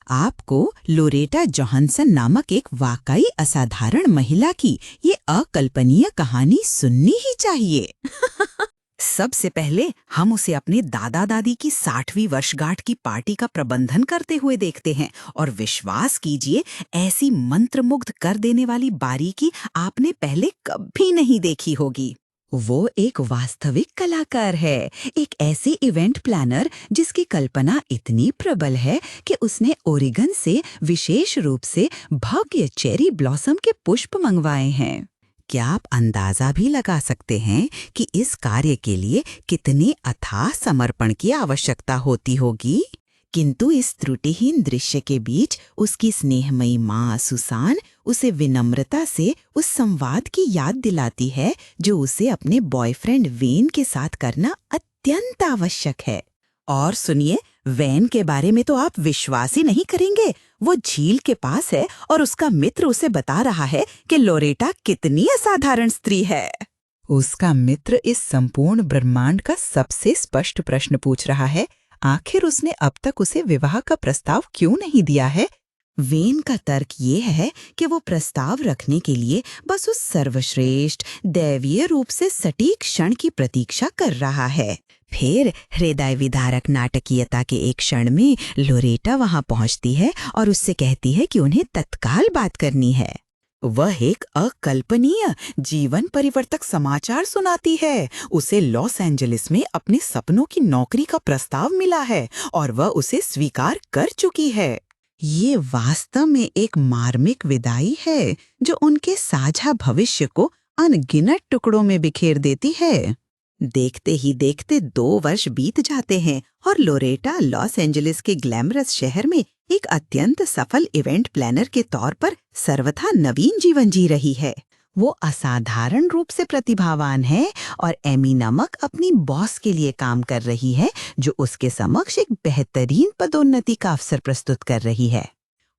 आपको Loretta Johnson नामक एक वाकई असाधारण महिला की ये अकल्पनीय कहानी सुननी ही चाहिए। सबसे पहले हम उसे अपने दादा दादी की 60वीं वर्षगांठ की पार्टी का प्रबंधन करते हुए देखते हैं और विश्वास कीजिए ऐसी मंत्रमुग्ध कर देने वाली बारीकी आपने पहले कभी नहीं देखी होगी। वो एक वास्तविक कलाकार है, एक ऐसे इवेंट प्लानर जिसकी कल्पना इतनी प्रबल है कि उसने ओरिगन से विशेष रूप से भव्य चेरी ब्लॉसम के पुष्प मंगवाए हैं। क्या आप अंदाजा भी लगा सकते हैं कि इस कार्य के लिए कितने अथाह समर्पण की आवश्यकता होती होगी? किंतु इस त्रुटिहीन दृश्य के बीच उसकी स्नेहमयी माँ सुसान उसे विनम्रता से उस संवाद की याद दिलाती है जो उसे अपने बॉयफ्रेंड वेन के साथ करना अत्यंत आवश्यक है। और सुनिए, वेन के बारे में तो आप विश्वास ही नहीं करेंगे। वो झील के पास है और उसका मित्र उसे बता रहा है कि लोरेटा कितनी असाधारण स्त्री है। उसका मित्र इस संपूर्ण ब्रह्मांड का सबसे स्पष्ट प्रश्न पूछ रहा है, आखिर उसने अब तक उसे विवाह का प्रस्ताव क्यों नहीं दिया है? वेन का तर्क ये है कि वो प्रस्ताव रखने के लिए बस उस सर्वश्रेष्ठ दैवीय रूप से सटीक क्षण की प्रतीक्षा कर रहा है। फिर हृदय विदारक नाटकीयता के एक क्षण में लोरेटा वहां पहुंचती है और उससे कहती है कि उन्हें तत्काल बात करनी है। वह एक अकल्पनीय जीवन परिवर्तक समाचार सुनाती है। उसे लॉस एंजलिस में अपने सपनों की नौकरी का प्रस्ताव मिला है और वह उसे स्वीकार कर चुकी है। ये वास्तव में एक मार्मिक विदाई है जो उनके साझा भविष्य को अनगिनत टुकड़ों में बिखेर देती है। देखते ही देखते 2 वर्ष बीत जाते हैं और लोरेटा लॉस एंजलिस के ग्लैमरस शहर में एक अत्यंत सफल इवेंट प्लानर के तौर पर सर्वथा नवीन जीवन जी रही है। वो असाधारण रूप से प्रतिभावान है और एमी नामक अपनी बॉस के लिए काम कर रही है जो उसके समक्ष एक बेहतरीन पदोन्नति का अवसर प्रस्तुत कर रही है।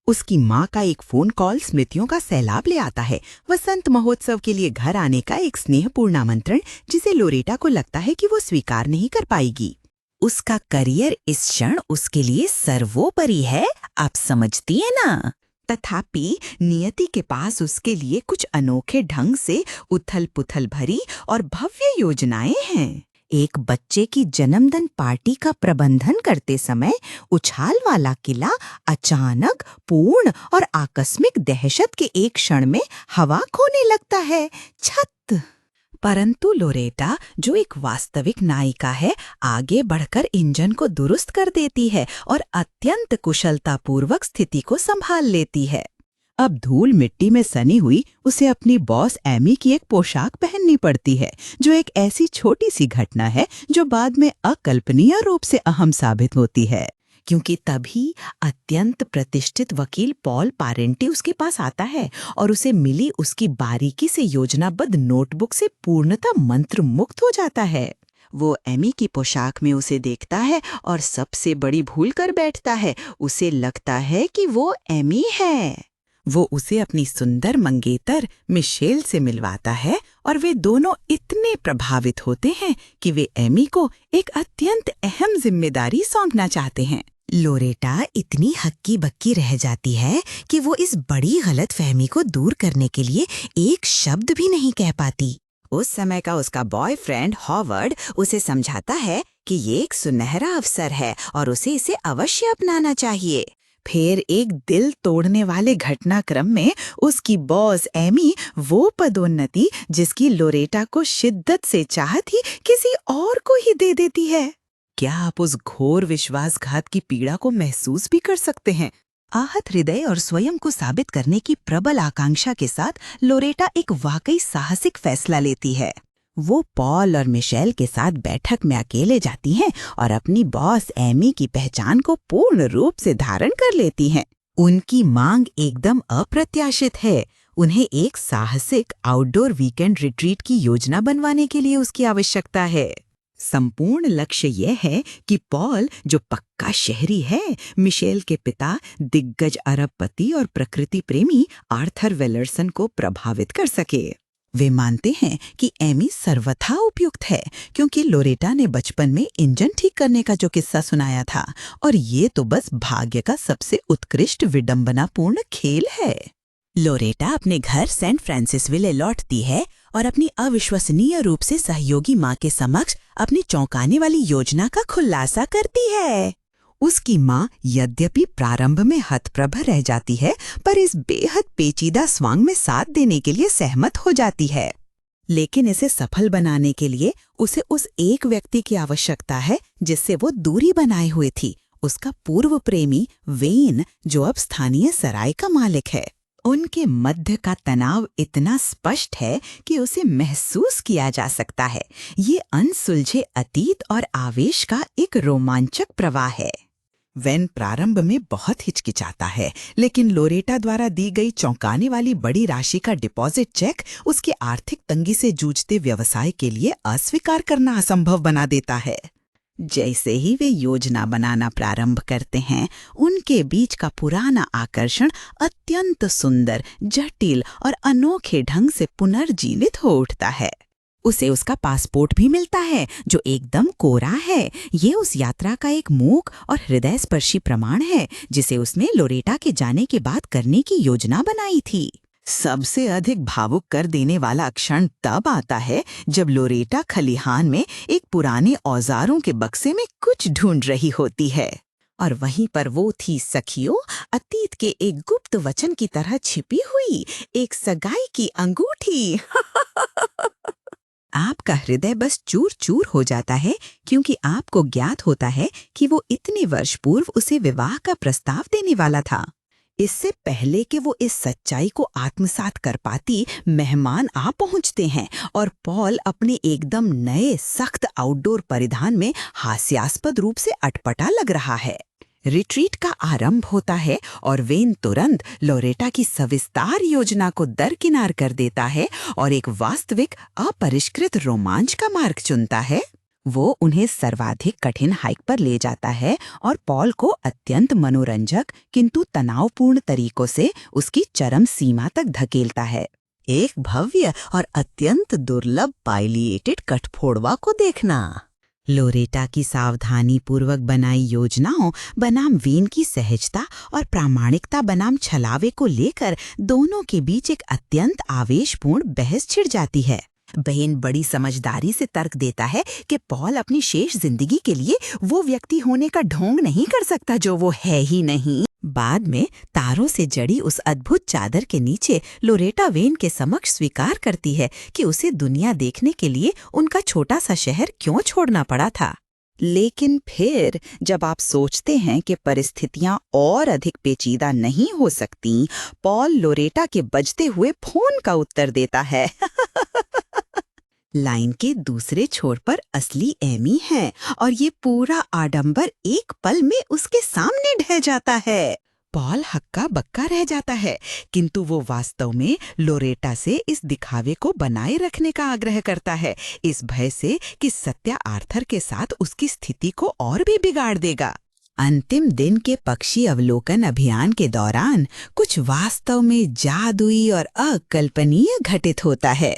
उसकी माँ का एक फोन कॉल स्मृतियों का सैलाब ले आता है, वसंत महोत्सव के लिए घर आने का एक स्नेहपूर्ण आमंत्रण जिसे लोरेटा को लगता है कि वो स्वीकार नहीं कर पाएगी। उसका करियर इस क्षण उसके लिए सर्वोपरि है, आप समझती है ना? तथापि नियति के पास उसके लिए कुछ अनोखे ढंग से उथल पुथल भरी और भव्य योजनाएं हैं। एक बच्चे की जन्मदिन पार्टी का प्रबंधन करते समय उछाल वाला किला अचानक पूर्ण और आकस्मिक दहशत के एक क्षण में हवा खोने लगता है। छत! परंतु लोरेटा, जो एक वास्तविक नायिका है, आगे बढ़कर इंजन को दुरुस्त कर देती है और अत्यंत कुशलतापूर्वक स्थिति को संभाल लेती है। अब धूल मिट्टी में सनी हुई उसे अपनी बॉस एमी की एक पोशाक पहननी पड़ती है, जो एक ऐसी छोटी सी घटना है जो बाद में अकल्पनीय रूप से अहम साबित होती है, क्योंकि तभी अत्यंत प्रतिष्ठित वकील पॉल पारेंटी उसके पास आता है और उसे मिली उसकी बारीकी से योजनाबद्ध नोटबुक से पूर्णतः मंत्रमुग्ध हो जाता है। वो एमी की पोशाक में उसे देखता है और सबसे बड़ी भूल कर बैठता है। उसे लगता है कि वो एमी है। वो उसे अपनी सुंदर मंगेतर मिशेल से मिलवाता है और वे दोनों इतने प्रभावित होते हैं कि वे एमी को एक अत्यंत अहम जिम्मेदारी सौंपना चाहते हैं। लोरेटा इतनी हक्की बक्की रह जाती है कि वो इस बड़ी गलतफहमी को दूर करने के लिए एक शब्द भी नहीं कह पाती। उस समय का उसका बॉयफ्रेंड हॉवर्ड उसे समझाता है कि ये एक सुनहरा अवसर है और उसे इसे अवश्य अपनाना चाहिए। फिर एक दिल तोड़ने वाले घटनाक्रम में उसकी बॉस एमी वो पदोन्नति जिसकी लोरेटा को शिद्दत से चाह थी, किसी और को ही दे देती है। क्या आप उस घोर विश्वासघात की पीड़ा को महसूस भी कर सकते हैं? आहत हृदय और स्वयं को साबित करने की प्रबल आकांक्षा के साथ लोरेटा एक वाकई साहसिक फैसला लेती है। वो पॉल और मिशेल के साथ बैठक में अकेले जाती हैं और अपनी बॉस एमी की पहचान को पूर्ण रूप से धारण कर लेती हैं। उनकी मांग एकदम अप्रत्याशित है। उन्हें एक साहसिक आउटडोर वीकेंड रिट्रीट की योजना बनवाने के लिए उसकी आवश्यकता है। संपूर्ण लक्ष्य यह है कि पॉल, जो पक्का शहरी है, मिशेल के पिता दिग्गज अरबपति और प्रकृति प्रेमी आर्थर वेलरसन को प्रभावित कर सके। वे मानते हैं कि एमी सर्वथा उपयुक्त है क्योंकि लोरेटा ने बचपन में इंजन ठीक करने का जो किस्सा सुनाया था, और ये तो बस भाग्य का सबसे उत्कृष्ट विडंबनापूर्ण खेल है। लोरेटा अपने घर सेंट फ्रांसिसविले लौटती है और अपनी अविश्वसनीय रूप से सहयोगी माँ के समक्ष अपनी चौंकाने वाली योजना का खुलासा करती है। उसकी माँ यद्यपि प्रारंभ में हतप्रभ रह जाती है, पर इस बेहद पेचीदा स्वांग में साथ देने के लिए सहमत हो जाती है। लेकिन इसे सफल बनाने के लिए उसे उस एक व्यक्ति की आवश्यकता है जिससे वो दूरी बनाए हुए थी, उसका पूर्व प्रेमी वेन, जो अब स्थानीय सराय का मालिक है। उनके मध्य का तनाव इतना स्पष्ट है कि उसे महसूस किया जा सकता है। ये अनसुलझे अतीत और आवेश का एक रोमांचक प्रवाह है। वेन प्रारंभ में बहुत हिचकिचाता है, लेकिन लोरेटा द्वारा दी गई चौंकाने वाली बड़ी राशि का डिपॉजिट चेक उसके आर्थिक तंगी से जूझते व्यवसाय के लिए अस्वीकार करना असंभव बना देता है। जैसे ही वे योजना बनाना प्रारंभ करते हैं, उनके बीच का पुराना आकर्षण अत्यंत सुंदर, जटिल और अनोखे ढंग से पुनर्जीवित हो उठता है। उसे उसका पासपोर्ट भी मिलता है जो एकदम कोरा है। ये उस यात्रा का एक मूक और हृदयस्पर्शी प्रमाण है जिसे उसने लोरेटा के जाने के बाद करने की योजना बनाई थी। सबसे अधिक भावुक कर देने वाला क्षण तब आता है जब लोरेटा खलिहान में एक पुराने औजारों के बक्से में कुछ ढूंढ रही होती है, और वहीं पर वो थी सखियों, अतीत के एक गुप्त वचन की तरह छिपी हुई एक सगाई की अंगूठी। आपका हृदय बस चूर चूर हो जाता है क्योंकि आपको ज्ञात होता है कि वो इतने वर्ष पूर्व उसे विवाह का प्रस्ताव देने वाला था। इससे पहले कि वो इस सच्चाई को आत्मसात कर पाती, मेहमान आ पहुंचते हैं और पॉल अपने एकदम नए सख्त आउटडोर परिधान में हास्यास्पद रूप से अटपटा लग रहा है। रिट्रीट का आरंभ होता है और वेन तुरंत लोरेटा की सविस्तार योजना को दरकिनार कर देता है और एक वास्तविक अपरिष्कृत रोमांच का मार्ग चुनता है। वो उन्हें सर्वाधिक कठिन हाइक पर ले जाता है और पॉल को अत्यंत मनोरंजक किंतु तनावपूर्ण तरीकों से उसकी चरम सीमा तक धकेलता है। एक भव्य और अत्यंत दुर्लभ पाइलिएटेड कठफोड़वा को देखना। लोरेटा की सावधानी पूर्वक बनाई योजनाओं बनाम वेन की सहजता और प्रामाणिकता बनाम छलावे को लेकर दोनों के बीच एक अत्यंत आवेशपूर्ण बहस छिड़ जाती है। वेन बड़ी समझदारी से तर्क देता है कि पॉल अपनी शेष जिंदगी के लिए वो व्यक्ति होने का ढोंग नहीं कर सकता जो वो है ही नहीं। बाद में तारों से जड़ी उस अद्भुत चादर के नीचे लोरेटा वेन के समक्ष स्वीकार करती है कि उसे दुनिया देखने के लिए उनका छोटा सा शहर क्यों छोड़ना पड़ा था। लेकिन फिर जब आप सोचते हैं कि परिस्थितियां और अधिक पेचीदा नहीं हो सकती, पॉल लोरेटा के बजते हुए फोन का उत्तर देता है। लाइन के दूसरे छोर पर असली एमी है और ये पूरा आडंबर एक पल में उसके सामने ढह जाता है। पॉल हक्का बक्का रह जाता है, किंतु वो वास्तव में लोरेटा से इस दिखावे को बनाए रखने का आग्रह करता है, इस भय से कि सत्या आर्थर के साथ उसकी स्थिति को और भी बिगाड़ देगा। अंतिम दिन के पक्षी अवलोकन अभियान के दौरान कुछ वास्तव में जादुई और अकल्पनीय घटित होता है।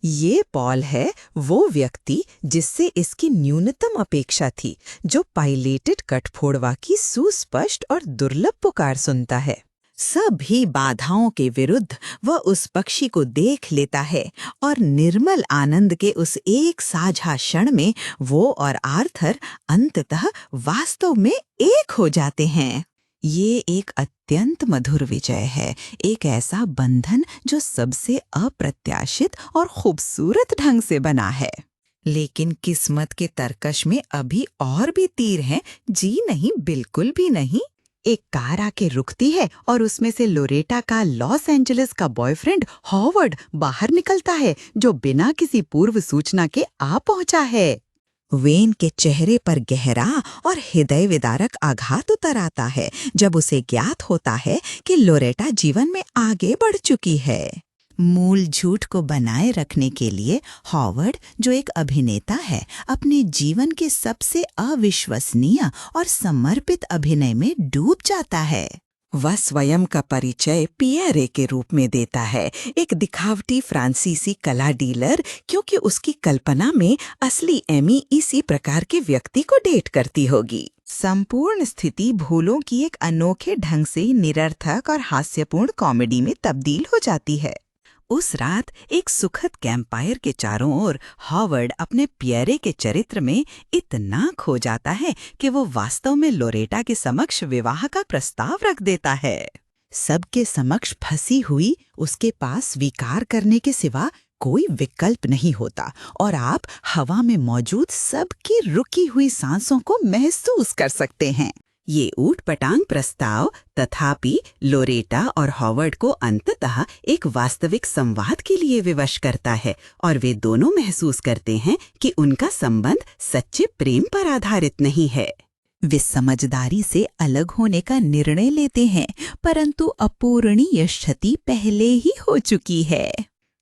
ये पॉल है वो व्यक्ति जिससे इसकी न्यूनतम अपेक्षा थी, जो पाइलेटेड कठफोड़वा की सुस्पष्ट और दुर्लभ पुकार सुनता है। सभी बाधाओं के विरुद्ध वह उस पक्षी को देख लेता है और निर्मल आनंद के उस एक साझा क्षण में वो और आर्थर अंततः वास्तव में एक हो जाते हैं। ये एक अत्यंत मधुर विजय है, एक ऐसा बंधन जो सबसे अप्रत्याशित और खूबसूरत ढंग से बना है। लेकिन किस्मत के तरकश में अभी और भी तीर हैं। जी नहीं, बिल्कुल भी नहीं। एक कार आके रुकती है और उसमें से लोरेटा का लॉस एंजलिस का बॉयफ्रेंड हॉवर्ड बाहर निकलता है, जो बिना किसी पूर्व सूचना के आ पहुंचा है। वेन के चेहरे पर गहरा और हृदय विदारक आघात उतर आता है जब उसे ज्ञात होता है कि लोरेटा जीवन में आगे बढ़ चुकी है। मूल झूठ को बनाए रखने के लिए हॉवर्ड, जो एक अभिनेता है, अपने जीवन के सबसे अविश्वसनीय और समर्पित अभिनय में डूब जाता है। वह स्वयं का परिचय पियरे के रूप में देता है, एक दिखावटी फ्रांसीसी कला डीलर, क्योंकि उसकी कल्पना में असली एमी इसी प्रकार के व्यक्ति को डेट करती होगी। संपूर्ण स्थिति भूलों की एक अनोखे ढंग से निरर्थक और हास्यपूर्ण कॉमेडी में तब्दील हो जाती है। उस रात एक सुखद कैंपफायर के चारों ओर हॉवर्ड अपने पियरे के चरित्र में इतना खो जाता है कि वो वास्तव में लोरेटा के समक्ष विवाह का प्रस्ताव रख देता है। सबके समक्ष फंसी हुई उसके पास स्वीकार करने के सिवा कोई विकल्प नहीं होता और आप हवा में मौजूद सबकी रुकी हुई सांसों को महसूस कर सकते हैं। ये ऊटपटांग प्रस्ताव तथापि लोरेटा और हॉवर्ड को अंततः एक वास्तविक संवाद के लिए विवश करता है और वे दोनों महसूस करते हैं कि उनका संबंध सच्चे प्रेम पर आधारित नहीं है। वे समझदारी से अलग होने का निर्णय लेते हैं, परंतु अपूरणीय क्षति पहले ही हो चुकी है।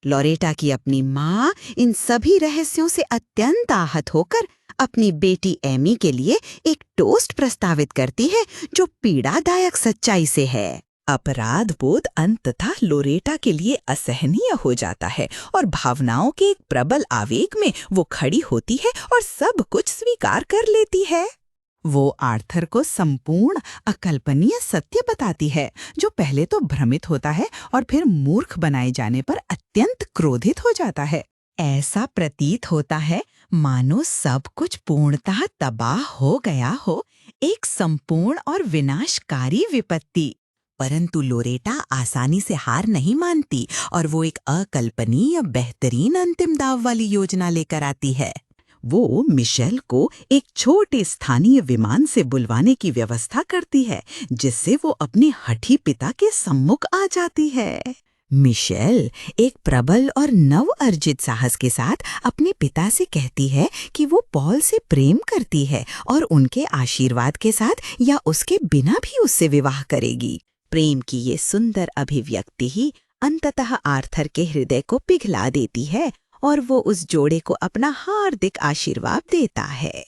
लोरेटा की अपनी माँ इन सभी रहस्यों से अत्यंत आहत होकर अपनी बेटी एमी के लिए एक टोस्ट प्रस्तावित करती है जो पीड़ादायक सच्चाई से है। अपराध बोध अंततः लोरेटा के लिए असहनीय हो जाता है और भावनाओं के एक प्रबल आवेग में वो खड़ी होती है और सब कुछ स्वीकार कर लेती है। वो आर्थर को संपूर्ण अकल्पनीय सत्य बताती है, जो पहले तो भ्रमित होता है और फिर मूर्ख बनाए जाने पर अत्यंत क्रोधित हो जाता है। ऐसा प्रतीत होता है मानो सब कुछ पूर्णतः तबाह हो गया हो, एक संपूर्ण और विनाशकारी विपत्ति। परंतु लोरेटा आसानी से हार नहीं मानती और वो एक अकल्पनीय बेहतरीन अंतिम दाव वाली योजना लेकर आती है। वो मिशेल को एक छोटे स्थानीय विमान से बुलवाने की व्यवस्था करती है, जिससे वो अपने हठी पिता के सम्मुख आ जाती है। मिशेल एक प्रबल और नव अर्जित साहस के साथ अपने पिता से कहती है कि वो पॉल से प्रेम करती है और उनके आशीर्वाद के साथ या उसके बिना भी उससे विवाह करेगी। प्रेम की ये सुंदर अभिव्यक्ति ही अंततः आर्थर के हृदय को पिघला देती है और वो उस जोड़े को अपना हार्दिक आशीर्वाद देता है।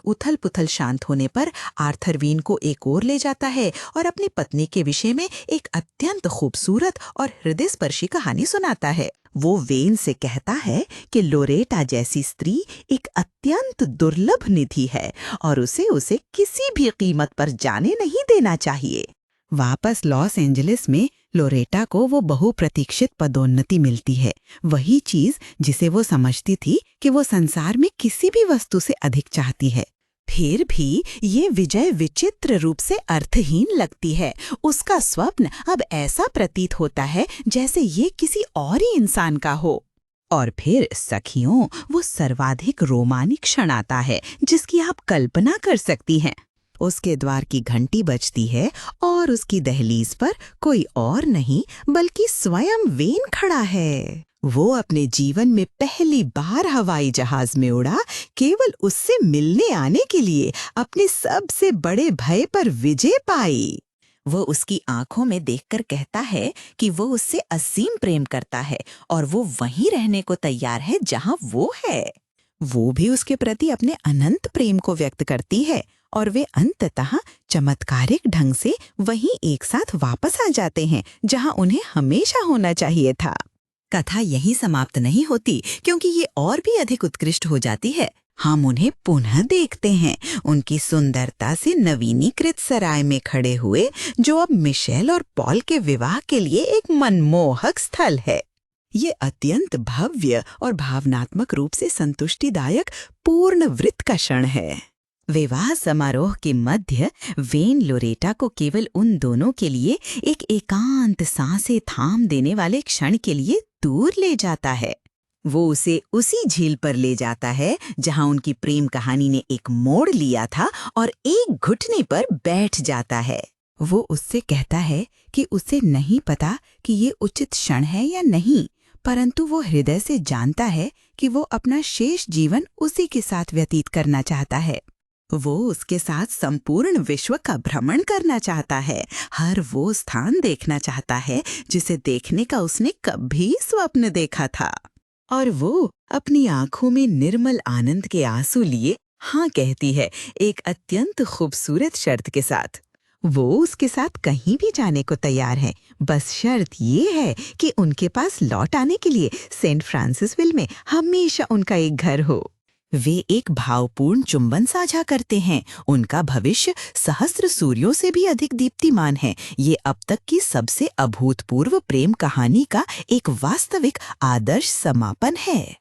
उथल पुथल शांत होने पर आर्थर वीन को एक ओर ले जाता है और अपनी पत्नी के विषय में एक अत्यंत खूबसूरत और हृदयस्पर्शी कहानी सुनाता है। वो वेन से कहता है कि लोरेटा जैसी स्त्री एक अत्यंत दुर्लभ निधि है और उसे किसी भी कीमत पर जाने नहीं देना चाहिए। वापस लॉस एंजलिस में लोरेटा को वो बहुप्रतीक्षित पदोन्नति मिलती है, वही चीज जिसे वो समझती थी कि वो संसार में किसी भी वस्तु से अधिक चाहती है। फिर भी ये विजय विचित्र रूप से अर्थहीन लगती है। उसका स्वप्न अब ऐसा प्रतीत होता है जैसे ये किसी और ही इंसान का हो। और फिर सखियों, वो सर्वाधिक रोमांचक क्षण आता है जिसकी आप कल्पना कर सकती हैं। उसके द्वार की घंटी बजती है और उसकी दहलीज पर कोई और नहीं बल्कि स्वयं वेन खड़ा है। वो अपने जीवन में पहली बार हवाई जहाज में उड़ा, केवल उससे मिलने आने के लिए अपने सबसे बड़े भय पर विजय पाई। वो उसकी आंखों में देखकर कहता है कि वो उससे असीम प्रेम करता है और वो वहीं रहने को तैयार है जहां वो है। वो भी उसके प्रति अपने अनंत प्रेम को व्यक्त करती है और वे अंततः चमत्कारिक ढंग से वहीं एक साथ वापस आ जाते हैं जहां उन्हें हमेशा होना चाहिए था। कथा यहीं समाप्त नहीं होती, क्योंकि ये और भी अधिक उत्कृष्ट हो जाती है। हम उन्हें पुनः देखते हैं उनकी सुंदरता से नवीनीकृत सराय में खड़े हुए, जो अब मिशेल और पॉल के विवाह के लिए एक मनमोहक स्थल है। ये अत्यंत भव्य और भावनात्मक रूप से संतुष्टिदायक पूर्ण वृत्त का क्षण है। विवाह समारोह के मध्य वेन लोरेटा को केवल उन दोनों के लिए एक एकांत सांसें थाम देने वाले क्षण के लिए दूर ले जाता है। वो उसे उसी झील पर ले जाता है जहां उनकी प्रेम कहानी ने एक मोड़ लिया था और एक घुटने पर बैठ जाता है। वो उससे कहता है कि उसे नहीं पता कि ये उचित क्षण है या नहीं, परंतु वो हृदय से जानता है कि वो अपना शेष जीवन उसी के साथ व्यतीत करना चाहता है। वो उसके साथ संपूर्ण विश्व का भ्रमण करना चाहता है, हर वो स्थान देखना चाहता है जिसे देखने का उसने कभी स्वप्न देखा था। और वो अपनी आंखों में निर्मल आनंद के आंसू लिए हाँ कहती है, एक अत्यंत खूबसूरत शर्त के साथ। वो उसके साथ कहीं भी जाने को तैयार है, बस शर्त ये है कि उनके पास लौट आने के लिए सेंट फ्रांसिसविल में हमेशा उनका एक घर हो। वे एक भावपूर्ण चुंबन साझा करते हैं। उनका भविष्य सहस्त्र सूर्यों से भी अधिक दीप्तिमान है। ये अब तक की सबसे अभूतपूर्व प्रेम कहानी का एक वास्तविक आदर्श समापन है।